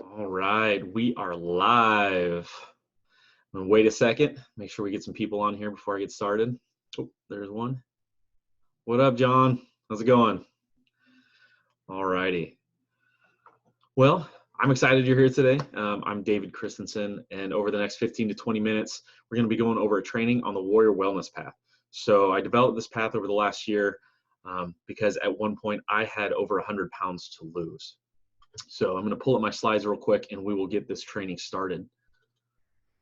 All right, we are live. I'm gonna wait a second, make sure we get some people on here before I get started. Oh, there's one. What up, John? How's it going? All righty. Well, I'm excited you're here today. I'm David Christensen, and over the next 15 to 20 minutes, we're going to be going over a training on the Warrior Wellness Path. So I developed this path over the last year because at one point I had over 100 pounds to lose. So I'm going to pull up my slides real quick, and we will get this training started.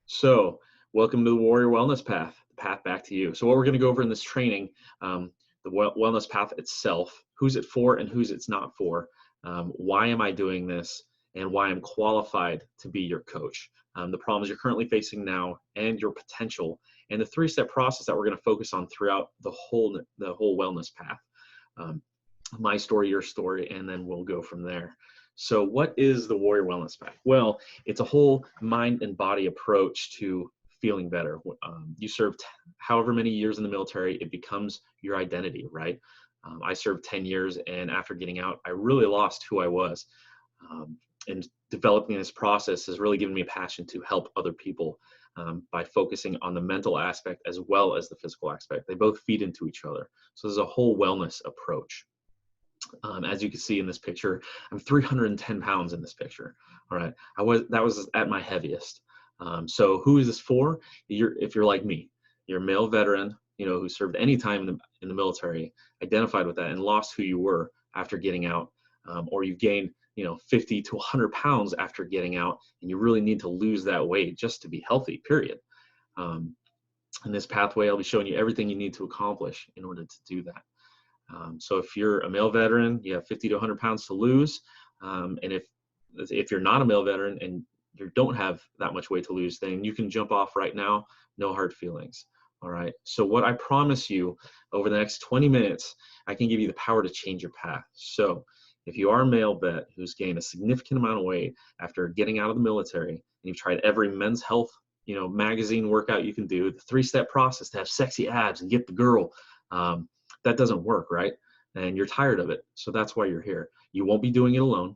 So welcome to the Warrior Wellness Path, the path back to you. So what we're going to go over in this training, the wellness path itself, who's it for and who's it's not for, why am I doing this, and why I'm qualified to be your coach, the problems you're currently facing now and your potential, and the three-step process that we're going to focus on throughout the whole wellness path. My story, your story, and then we'll go from there. So what is the Warrior Wellness Path? Well, it's a whole mind and body approach to feeling better. You served however many years in the military, it becomes your identity, right? I served 10 years, and after getting out, I really lost who I was. And developing this process has really given me a passion to help other people by focusing on the mental aspect as well as the physical aspect. They both feed into each other. So there's a whole wellness approach. As you can see in this picture, I'm 310 pounds in this picture. All right, that was at my heaviest. So who is this for? If you're like me, you're a male veteran, who served any time in the military, identified with that, and lost who you were after getting out, or you've gained 50 to 100 pounds after getting out, and you really need to lose that weight just to be healthy. Period. In this pathway, I'll be showing you everything you need to accomplish in order to do that. So if you're a male veteran, you have 50 to 100 pounds to lose. And if you're not a male veteran and you don't have that much weight to lose, then you can jump off right now. No hard feelings. All right. So what I promise you over the next 20 minutes, I can give you the power to change your path. So if you are a male vet who's gained a significant amount of weight after getting out of the military, and you've tried every men's health, magazine workout you can do, the three-step process to have sexy abs and get the girl, that doesn't work, right? And you're tired of it. So that's why you're here. You won't be doing it alone.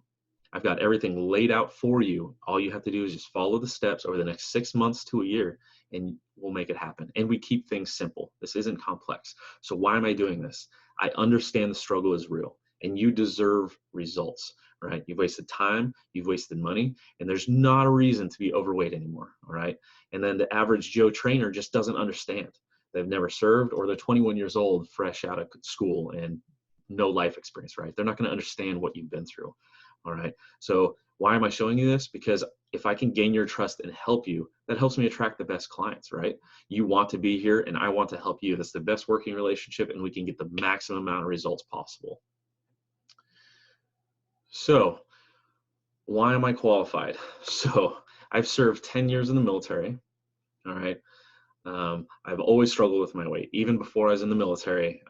I've got everything laid out for you. All you have to do is just follow the steps over the next 6 months to a year, and we'll make it happen. And we keep things simple. This isn't complex. So why am I doing this? I understand the struggle is real, and you deserve results, right? You've wasted time, you've wasted money, and there's not a reason to be overweight anymore, all right? And then the average Joe trainer just doesn't understand. They've never served, or they're 21 years old, fresh out of school and no life experience, right? They're not going to understand what you've been through. All right. So why am I showing you this? Because if I can gain your trust and help you, that helps me attract the best clients, right? You want to be here and I want to help you. That's the best working relationship, and we can get the maximum amount of results possible. So why am I qualified? So I've served 10 years in the military. All right. I've always struggled with my weight. Even before I was in the military,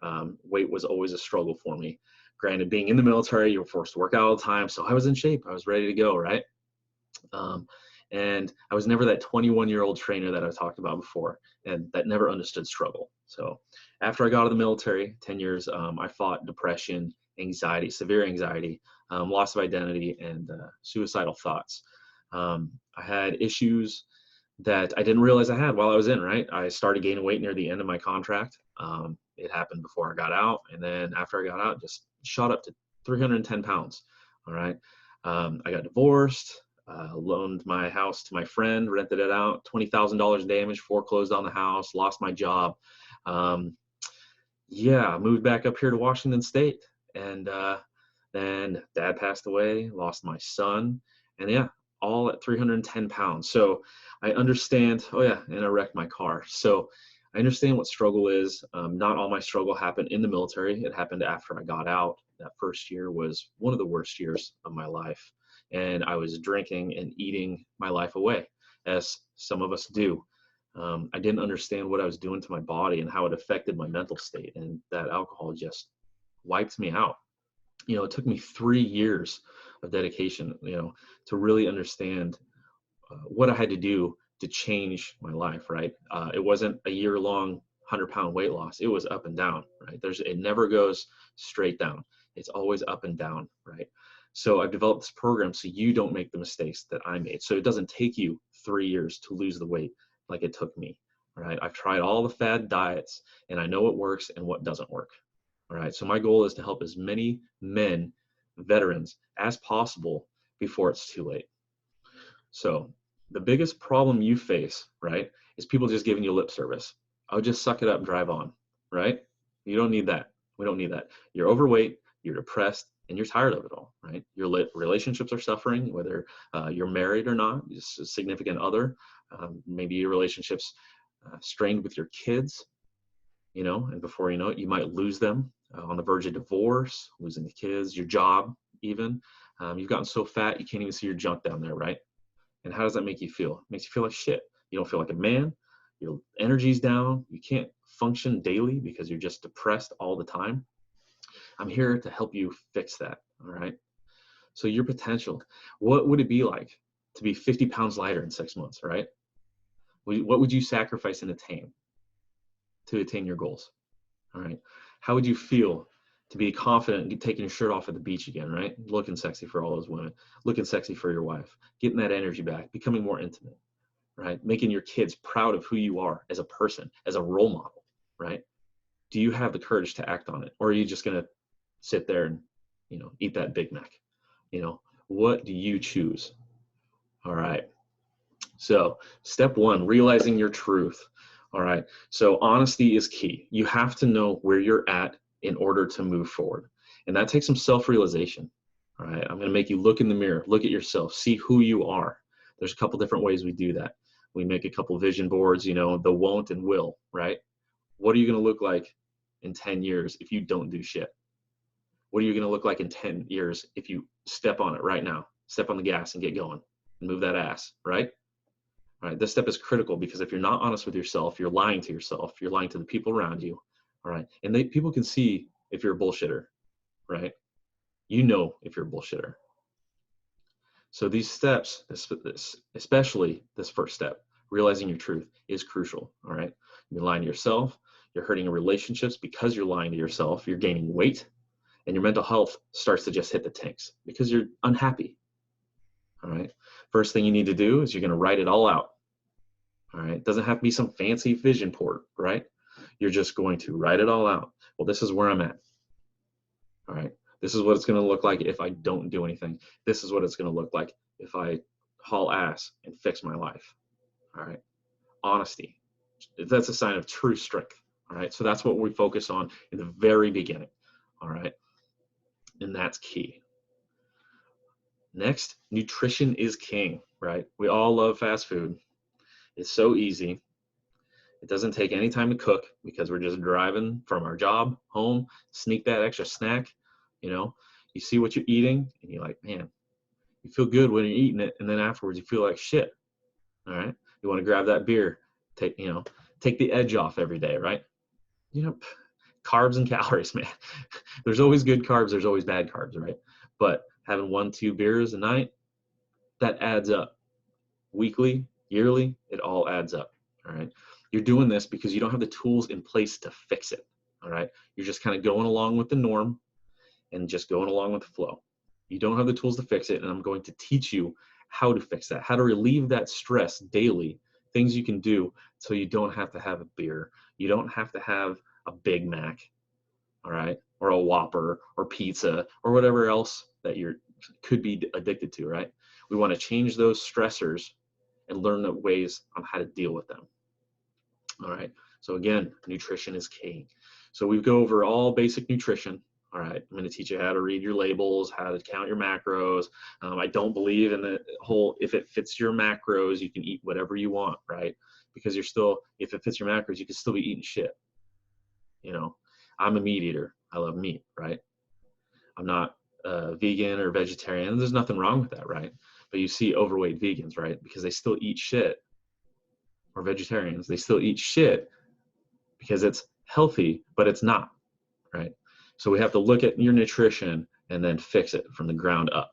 weight was always a struggle for me. Granted, being in the military, you were forced to work out all the time, so I was in shape. I was ready to go, right? And I was never that 21-year-old trainer that I talked about before, and that never understood struggle. So after I got out of the military, 10 years, I fought depression, anxiety, severe anxiety, loss of identity, and suicidal thoughts. I had issues that I didn't realize I had while I was in, right? I started gaining weight near the end of my contract. It happened before I got out. And then after I got out, just shot up to 310 pounds. All right. I got divorced, loaned my house to my friend, rented it out, $20,000 damage, foreclosed on the house, lost my job. Moved back up here to Washington State. And then dad passed away, lost my son. And all at 310 pounds. So I understand, and I wrecked my car. So I understand what struggle is. Not all my struggle happened in the military. It happened after I got out. That first year was one of the worst years of my life. And I was drinking and eating my life away, as some of us do. I didn't understand what I was doing to my body and how it affected my mental state. And that alcohol just wiped me out. It took me 3 years of dedication, to really understand what I had to do to change my life, right? It wasn't a year-long 100-pound weight loss. It was up and down, right? It never goes straight down. It's always up and down, right? So I've developed this program so you don't make the mistakes that I made. So it doesn't take you 3 years to lose the weight like it took me, all right? I've tried all the fad diets and I know what works and what doesn't work, all right? So my goal is to help as many men, veterans, as possible before it's too late. So the biggest problem you face, right, is people just giving you lip service. Oh, just suck it up and drive on, right? You don't need that. We don't need that. You're overweight, you're depressed, and you're tired of it all, right? Your relationships are suffering, whether you're married or not, just a significant other. Maybe your relationship's strained with your kids, you know, and before you know it, you might lose them, on the verge of divorce, losing the kids, your job even. You've gotten so fat, you can't even see your junk down there, right? And how does that make you feel? It makes you feel like shit. You don't feel like a man. Your energy's down. You can't function daily because you're just depressed all the time. I'm here to help you fix that, all right? So your potential, what would it be like to be 50 pounds lighter in 6 months, right? What would you sacrifice and attain to attain your goals, all right? How would you feel to be confident and taking your shirt off at the beach again, right? Looking sexy for all those women, looking sexy for your wife, getting that energy back, becoming more intimate, right? Making your kids proud of who you are as a person, as a role model, right? Do you have the courage to act on it? Or are you just going to sit there and, you know, eat that Big Mac? You know, what do you choose? All right. So step one, realizing your truth. All right. So honesty is key. You have to know where you're at in order to move forward. And that takes some self-realization. All right. I'm going to make you look in the mirror, look at yourself, see who you are. There's a couple different ways we do that. We make a couple vision boards, you know, the won't and will, right? What are you going to look like in 10 years if you don't do shit? What are you going to look like in 10 years if you step on it right now? Step on the gas and get going and move that ass, right? All right, this step is critical because if you're not honest with yourself, you're lying to yourself, you're lying to the people around you, all right? And people can see if you're a bullshitter, right? You know if you're a bullshitter. So these steps, especially this first step, realizing your truth, is crucial, all right? You're lying to yourself, you're hurting your relationships because you're lying to yourself, you're gaining weight, and your mental health starts to just hit the tanks because you're unhappy, all right? First thing you need to do is you're going to write it all out, all right? It doesn't have to be some fancy vision board, right? You're just going to write it all out. Well, this is where I'm at, all right? This is what it's going to look like if I don't do anything. This is what it's going to look like if I haul ass and fix my life, all right? Honesty, that's a sign of true strength, all right? So that's what we focus on in the very beginning, all right? And that's key. Next, nutrition is king, right? We all love fast food. It's so easy. It doesn't take any time to cook because we're just driving from our job home, sneak that extra snack, you know, you see what you're eating and you're like, man, you feel good when you're eating it. And then afterwards you feel like shit. All right. You want to grab that beer, take the edge off every day, right? You know, carbs and calories, man. There's always good carbs. There's always bad carbs, right? But having 1-2 beers a night, that adds up. Weekly, yearly, it all adds up, all right? You're doing this because you don't have the tools in place to fix it, all right? You're just kind of going along with the norm and just going along with the flow. You don't have the tools to fix it, and I'm going to teach you how to fix that, how to relieve that stress daily, things you can do so you don't have to have a beer. You don't have to have a Big Mac, all right? Or a Whopper or pizza or whatever else that you could be addicted to, right? We want to change those stressors and learn the ways on how to deal with them. All right. So again, nutrition is key. So we go over all basic nutrition. All right. I'm going to teach you how to read your labels, how to count your macros. I don't believe in the whole, if it fits your macros, you can eat whatever you want, right? Because you're still, if it fits your macros, you can still be eating shit. You know, I'm a meat eater. I love meat, right? I'm not vegan or vegetarian. There's nothing wrong with that, right? But you see overweight vegans, right? Because they still eat shit. Or vegetarians, they still eat shit because it's healthy, but it's not, right? So we have to look at your nutrition and then fix it from the ground up.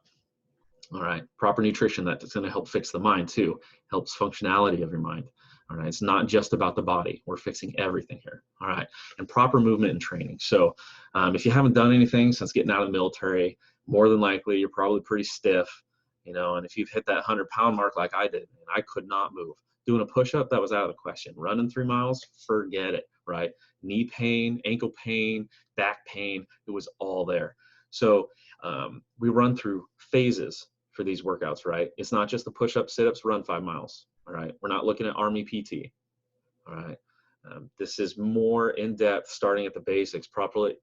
All right, proper nutrition, that's going to help fix the mind too, helps functionality of your mind. All right, it's not just about the body. We're fixing everything here. All right, and proper movement and training. So if you haven't done anything since getting out of the military, more than likely you're probably pretty stiff, you know, and if you've hit that 100-pound mark like I did, and I could not move. Doing a push-up, that was out of the question. Running 3 miles, forget it, right? Knee pain, ankle pain, back pain, it was all there. So we run through phases for these workouts, right? It's not just the push-ups, sit-ups, run 5 miles, all right? We're not looking at Army PT, all right? This is more in-depth, starting at the basics, proper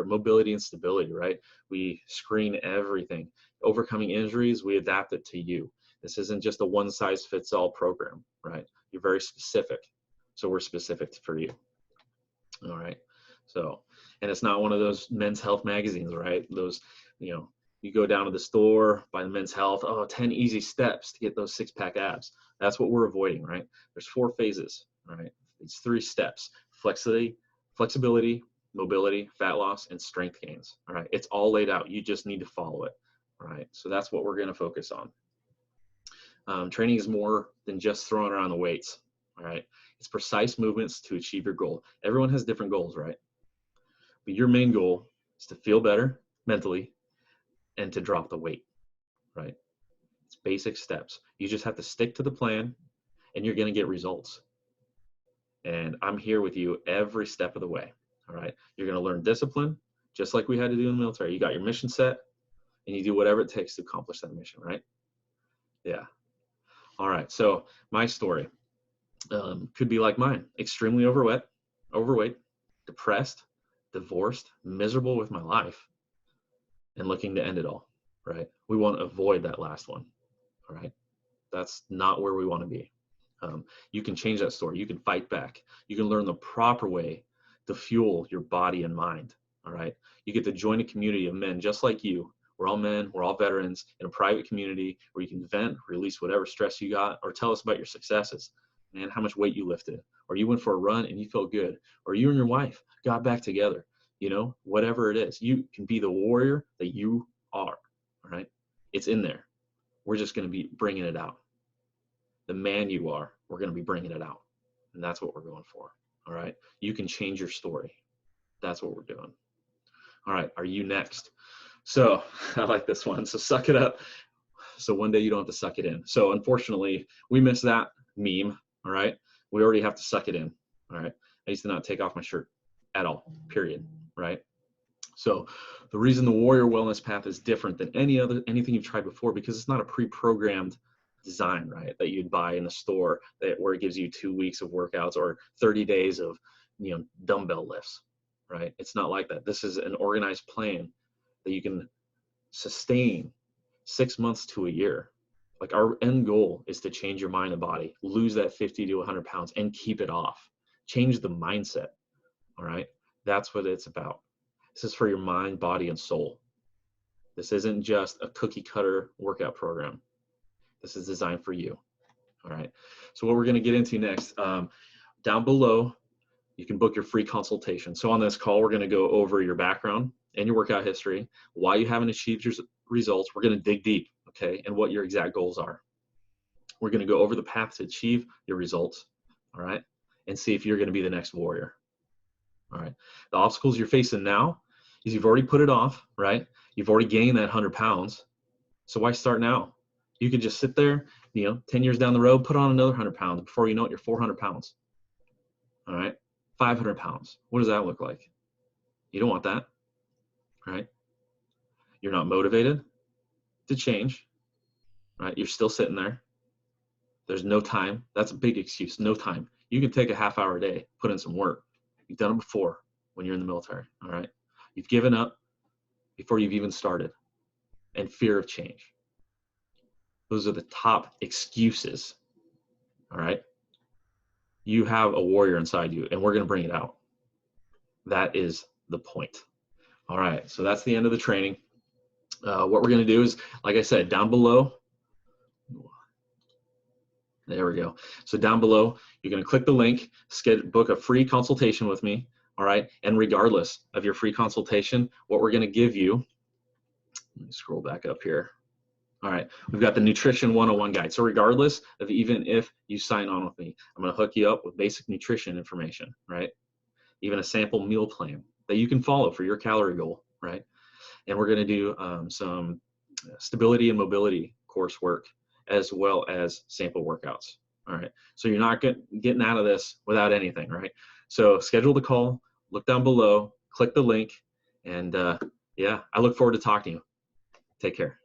mobility and stability, right? We screen everything. Overcoming injuries, we adapt it to you. This isn't just a one-size-fits-all program, right? You're very specific, so we're specific for you, all right? So, and it's not one of those Men's Health magazines, right? Those, you know, you go down to the store, buy the Men's Health, 10 easy steps to get those 6-pack abs. That's what we're avoiding, right? There's 4 phases, all right? It's 3 steps: flexibility, mobility, fat loss, and strength gains, all right? It's all laid out. You just need to follow it, all right? So that's what we're gonna focus on. Training is more than just throwing around the weights, all right? It's precise movements to achieve your goal. Everyone has different goals, right? But your main goal is to feel better mentally and to drop the weight, right? It's basic steps. You just have to stick to the plan and you're gonna get results. And I'm here with you every step of the way, all right? You're gonna learn discipline, just like we had to do in the military. You got your mission set and you do whatever it takes to accomplish that mission, right? Yeah. All right, so my story could be like mine: extremely overweight, depressed, divorced, miserable with my life, and looking to end it all, right? We want to avoid that last one, all right? That's not where we want to be. You can change that story. You can fight back. You can learn the proper way to fuel your body and mind, all right? You get to join a community of men just like you. We're all men, we're all veterans in a private community where you can vent, release whatever stress you got, or tell us about your successes, man, how much weight you lifted, or you went for a run and you felt good, or you and your wife got back together, you know, whatever it is. You can be the warrior that you are, all right? It's in there. We're just going to be bringing it out. The man you are, we're going to be bringing it out. And that's what we're going for, all right? You can change your story. That's what we're doing. All right, are you next? So I like this one. So suck it up. So one day you don't have to suck it in. So unfortunately, we missed that meme, all right? We already have to suck it in, all right? I used to not take off my shirt at all, period, right? So the reason the Warrior Wellness Path is different than anything you've tried before, because it's not a pre-programmed design, right, that you'd buy in the store where it gives you 2 weeks of workouts or 30 days of, you know, dumbbell lifts, right? It's not like that. This is an organized plan that you can sustain 6 months to a year. Like, our end goal is to change your mind and body, lose that 50 to 100 pounds and keep it off. Change the mindset, all right? That's what it's about. This is for your mind, body, and soul. This isn't just a cookie cutter workout program. This is designed for you, all right? So what we're gonna get into next, down below, you can book your free consultation. So on this call, we're gonna go over your background and your workout history, why you haven't achieved your results. We're gonna dig deep, okay, and what your exact goals are. We're gonna go over the path to achieve your results, all right, and see if you're gonna be the next warrior, all right. The obstacles you're facing now is you've already put it off, right? You've already gained that 100 pounds. So why start now? You could just sit there, you know, 10 years down the road, put on another 100 pounds. Before you know it, you're 400 pounds, all right? 500 pounds. What does that look like? You don't want that, right? You're not motivated to change, right? You're still sitting there. There's no time. That's a big excuse, no time. You can take a half hour a day, put in some work. You've done it before when you're in the military, all right? You've given up before you've even started, and fear of change. Those are the top excuses, all right? You have a warrior inside you, and we're gonna bring it out. That is the point. All right, so that's the end of the training. What we're gonna do is, like I said, down below, there we go. So down below, you're gonna click the link, book a free consultation with me, all right? And regardless of your free consultation, what we're gonna give you, let me scroll back up here. All right, we've got the Nutrition 101 guide. So regardless of even if you sign on with me, I'm going to hook you up with basic nutrition information, right? Even a sample meal plan that you can follow for your calorie goal, right? And we're going to do some stability and mobility coursework as well as sample workouts. All right, so you're not getting out of this without anything, right? So schedule the call, look down below, click the link, and yeah, I look forward to talking to you. Take care.